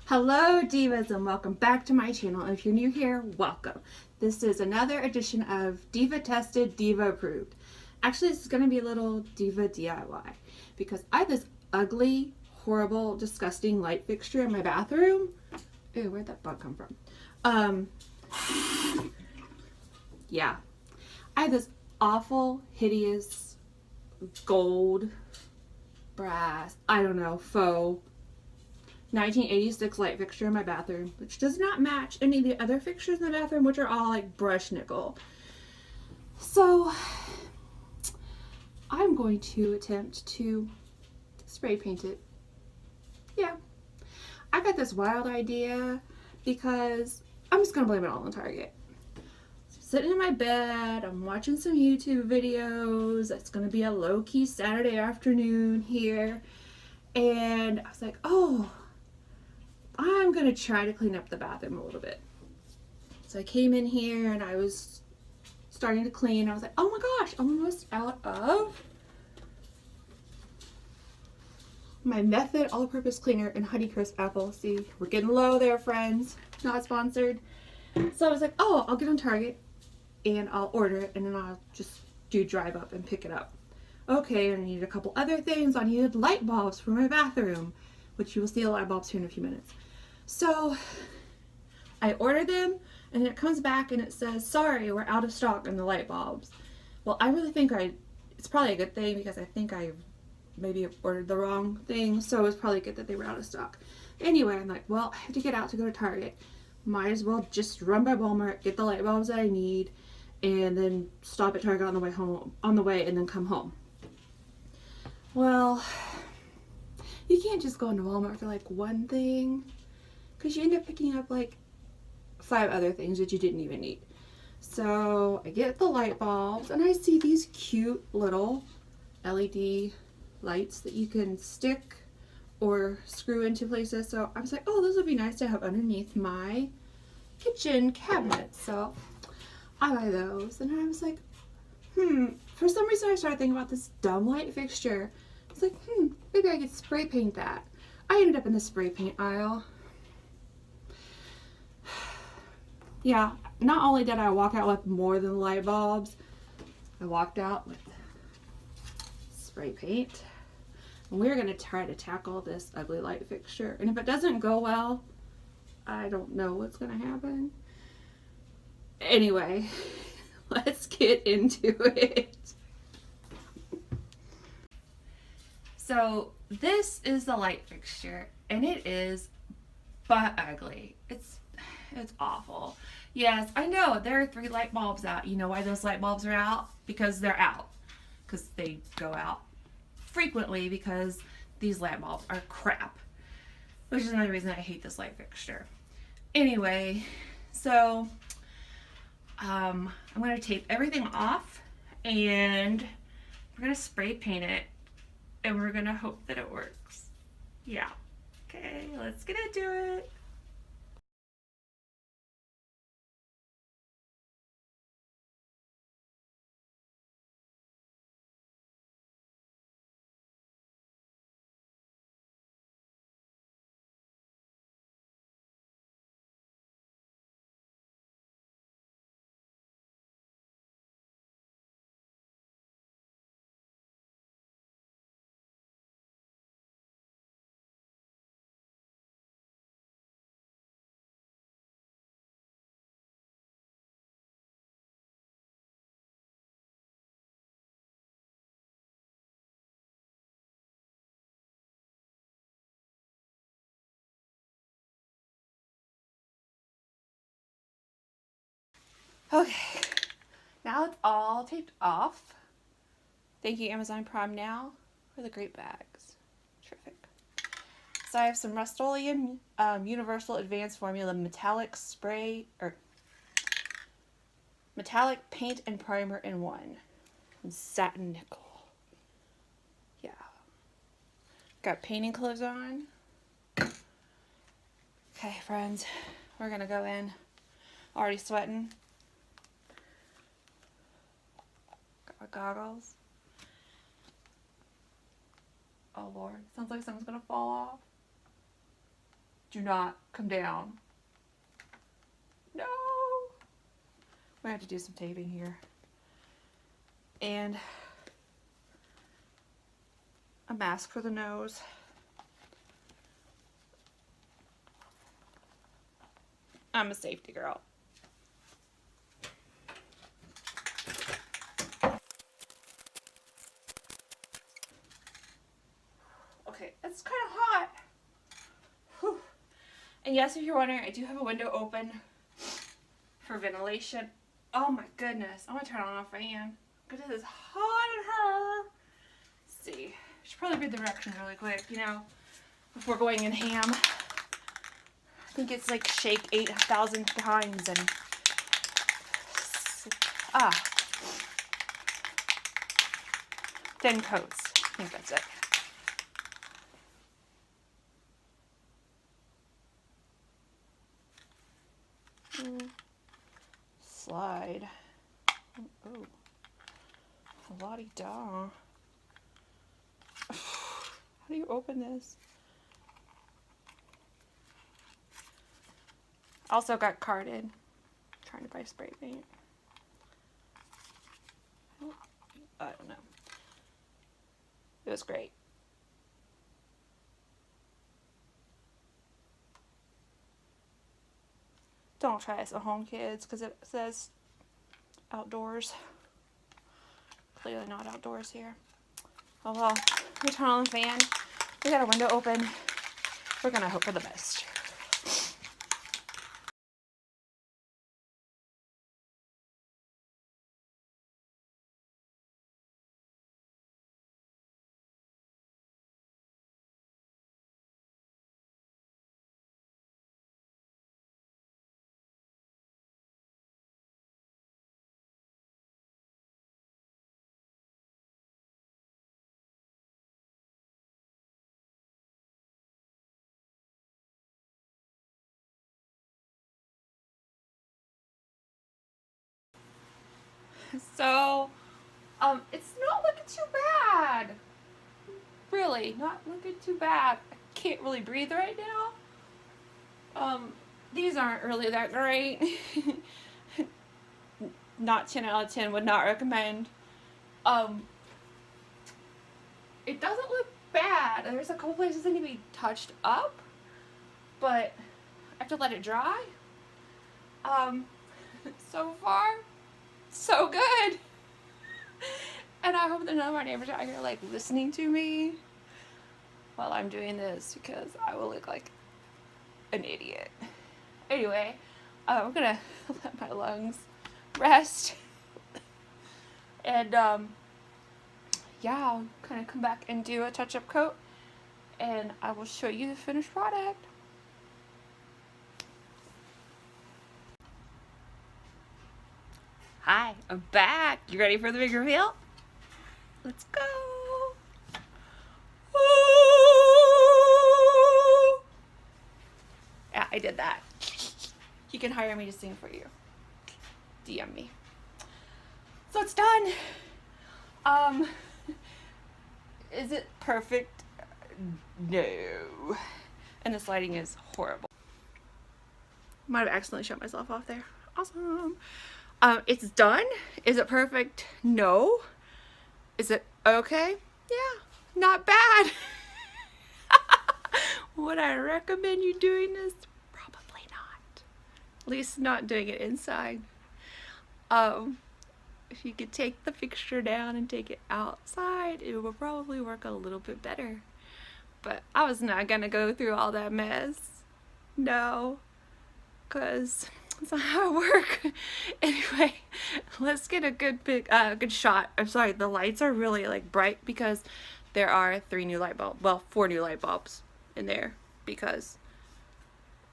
Hello Divas and welcome back to my channel. If you're new here, welcome. This is another edition of Diva Tested, Diva Approved. Actually, this is going to be a little Diva DIY because I have this ugly, horrible, disgusting light fixture in my bathroom. Ew, where'd that bug come from? Yeah. I have this awful, hideous, gold, brass, I don't know, faux 1986 light fixture in my bathroom, which does not match any of the other fixtures in the bathroom, which are all like brushed nickel. So I'm going to attempt to spray paint it. Yeah, I got this wild idea because I'm just gonna blame it all on Target. So sitting in my bed, I'm watching some YouTube videos. It's gonna be a low-key Saturday afternoon here, and I was like, oh, I'm gonna try to clean up the bathroom a little bit. So I came in here and I was starting to clean. I was like, oh my gosh, I'm almost out of my Method all-purpose cleaner in Honeycrisp apple. See, we're getting low there, friends. Not sponsored. So I was like, oh, I'll get on Target and I'll order it and then I'll just do drive up and pick it up. Okay, I needed a couple other things. I needed light bulbs for my bathroom, which you will see the light bulbs here in a few minutes. So I order them and then it comes back and it says, sorry, we're out of stock on the light bulbs. Well, I really think it's probably a good thing because I think I maybe ordered the wrong thing. So it was probably good that they were out of stock. Anyway, I'm like, well, I have to get out to go to Target. Might as well just run by Walmart, get the light bulbs that I need, and then stop at Target on the way home, and then come home. Well, you can't just go into Walmart for like one thing, because you end up picking up like 5 other things that you didn't even need. So I get the light bulbs and I see these cute little LED lights that you can stick or screw into places. So I was like, oh, those would be nice to have underneath my kitchen cabinet. So I buy those and I was like, for some reason I started thinking about this dumb light fixture. It's like, maybe I could spray paint that. I ended up in the spray paint aisle. Yeah, not only did I walk out with more than light bulbs, I walked out with spray paint. And we're going to try to tackle this ugly light fixture. And if it doesn't go well, I don't know what's going to happen. Anyway, let's get into it. So this is the light fixture, and it is butt ugly. It's awful. Yes, I know there are 3 light bulbs out. You know why those light bulbs are out? Because they're out. Because they go out frequently because these light bulbs are crap. Which is another reason I hate this light fixture. Anyway, so I'm going to tape everything off and we're going to spray paint it and we're going to hope that it works. Yeah. Okay, let's get into it. Okay, now it's all taped off. Thank you, Amazon Prime Now, for the great bags. Terrific. So I have some Rust-Oleum Universal Advanced Formula Metallic Spray, or Metallic Paint and Primer in 1. Satin Nickel. Yeah. Got painting clothes on. Okay, friends, we're gonna go in. Already sweating. Got my goggles. Oh Lord, sounds like something's gonna fall off. Do not come down. No. We have to do some taping here. And a mask for the nose. I'm a safety girl. Okay, it's kind of hot. Whew. And yes, if you're wondering, I do have a window open for ventilation. Oh my goodness, I'm gonna turn on a fan because it is hot in here. Let's see, I should probably read the directions really quick, you know, before going in ham. I think it's like shake 8,000 times and thin coats. I think that's it. Slide. Oh, la-di-da. How do you open this? Also got carded. Trying to buy spray paint. I don't know. It was great. Don't try this at home, kids, because it says outdoors. Clearly not outdoors here. Oh well, we turn on the fan. We got a window open. We're gonna hope for the best. So, it's not looking too bad. Really, not looking too bad. I can't really breathe right now. These aren't really that great. Not 10 out of 10, would not recommend. It doesn't look bad. There's a couple places that need to be touched up, but I have to let it dry. So far, so good. And I hope that none of my neighbors out here like listening to me while I'm doing this, because I will look like an idiot. Anyway, I'm gonna let my lungs rest. And yeah, I'll kind of come back and do a touch-up coat, and I will show you the finished product. Hi, I'm back. You ready for the big reveal? Let's go. Ooh. Yeah, I did that. You can hire me to sing for you. DM me. So it's done. Is it perfect? No. And this lighting is horrible. Might have accidentally shut myself off there. Awesome. It's done. Is it perfect? No. Is it okay? Yeah, not bad. Would I recommend you doing this? Probably not. At least not doing it inside. If you could take the fixture down and take it outside, it will probably work a little bit better. But I was not gonna go through all that mess. No. Because that's not how I work. Anyway, let's get a good shot. I'm sorry, the lights are really like bright because there are 4 new light bulbs in there, because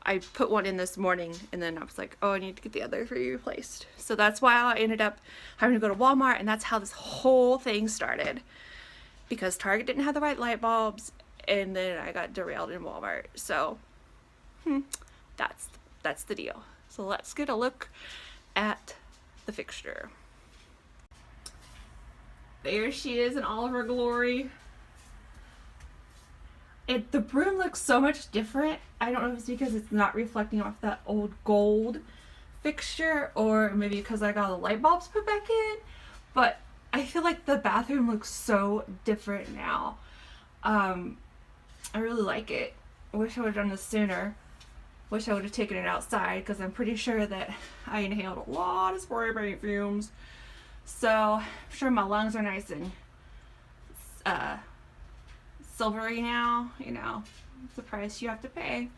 I put one in this morning and then I was like, oh, I need to get the other 3 replaced. So that's why I ended up having to go to Walmart, and that's how this whole thing started, because Target didn't have the right light bulbs, and then I got derailed in Walmart. So that's the deal. So let's get a look at the fixture. There she is in all of her glory. The broom looks so much different. I don't know if it's because it's not reflecting off that old gold fixture, or maybe because I got the light bulbs put back in, but I feel like the bathroom looks so different now. I really like it. I wish I would have done this sooner. Wish I would have taken it outside, because I'm pretty sure that I inhaled a lot of spray paint fumes. So I'm sure my lungs are nice and silvery now. You know, it's the price you have to pay.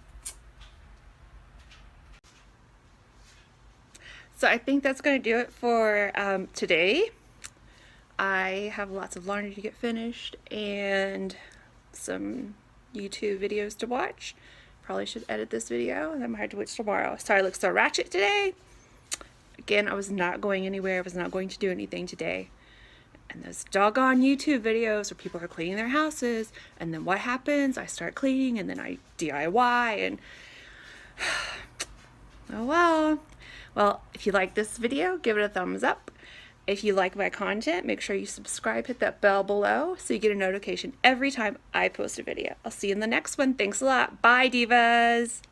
So I think that's going to do it for today. I have lots of laundry to get finished and some YouTube videos to watch. Probably should edit this video, and I might have to wait tomorrow. Sorry I look so ratchet today. Again, I was not going anywhere. I was not going to do anything today. And those doggone YouTube videos where people are cleaning their houses, and then what happens? I start cleaning, and then I DIY, and oh well. Well, if you like this video, give it a thumbs up. If you like my content, make sure you subscribe, hit that bell below so you get a notification every time I post a video. I'll see you in the next one. Thanks a lot. Bye, divas.